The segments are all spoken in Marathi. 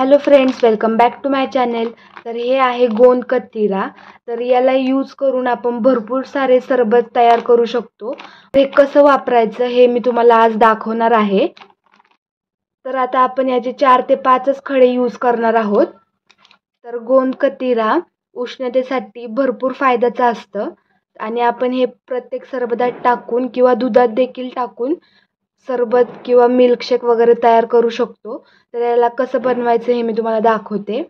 Hello friends, welcome back to my channel. तर हे आहे गोंद कतिरा। तर याला यूज करून आपण भरपूर सारे सरबत तयार करू शकतो। हे कसं वापरायचं हे मी तुम्हाला आज दाखवणार आहे। तर आता आपण याचे 4 ते 5च खडे यूज करणार आहोत। तर गोंद कतिरा उष्णतेसाठी भरपूर फायद्याचं असतं आणि आपण हे प्रत्येक सरबतात टाकून किंवा दुधात देखील टाकून सरबत किंवा मिल्कशेक वगैरे तयार करू शकतो। तर याला कसं बनवायचं हे मी तुम्हाला दाखवते।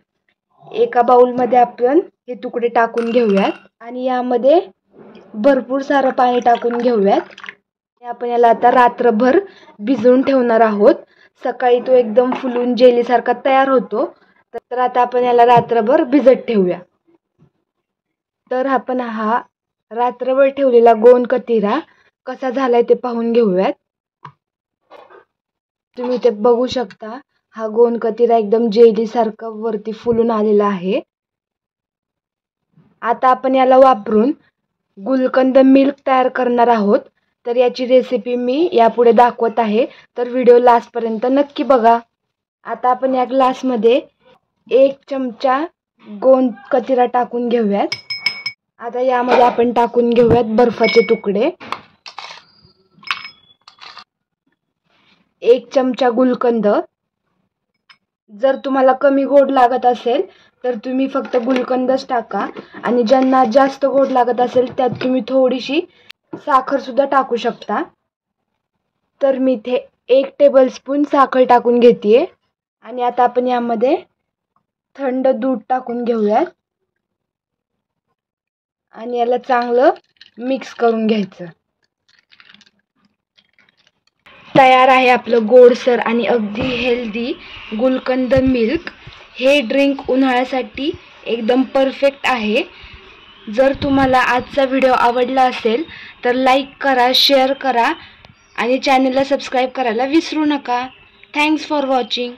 एका बाउलमध्ये आपण हे तुकडे टाकून घेऊयात आणि यामध्ये भरपूर सारं पाणी टाकून घेऊयात। आपण याला आता रात्रभर भिजवून ठेवणार आहोत। सकाळी तो एकदम फुलून जेली सारखा तयार होतो। तर आता आपण याला रात्रभर भिजत ठेवूया। तर आपण हा रात्रभर ठेवलेला गोंद कतिरा कसा झालाय ते पाहून घेऊयात। तुम्ही ते बघू शकता, हा गोंद कतिरा एकदम जेली सारखा वरती फुलून आलेला आहे। आता आपण याला वापरून गुलकंद मिल्क तयार करणार आहोत। तर याची रेसिपी मी यापुढे दाखवत आहे, तर व्हिडिओ लास्ट पर्यंत नक्की बघा। आता आपण या ग्लासमध्ये 1 चमचा गोंद कतिरा टाकून घेऊयात। आता यामध्ये आपण टाकून घेऊयात बर्फाचे तुकडे, 1 चमचा गुलकंद। जर तुम्हाला कमी गोड लागत असेल तर तुम्ही फक्त गुलकंदच टाका आणि ज्यांना जास्त गोड लागत असेल त्यात तुम्ही थोडीशी साखर सुद्धा टाकू शकता। तर मी इथे 1 टेबलस्पून साखर टाकून घेतेय आणि आता आपण यामध्ये थंड दूध टाकून घेऊयात आणि याला चांगलं मिक्स करून घ्यायचं। तयार आहे आपलं गोडसर आणि अगदी हेल्दी गुलकंद मिल्क। हे ड्रिंक उन्हाळ्यासाठी एकदम परफेक्ट आहे। जर तुम्हाला आजचा व्हिडिओ आवडला असेल तर लाईक करा, शेअर करा आणि चॅनलला सबस्क्राईब करायला विसरू नका। Thanks for watching.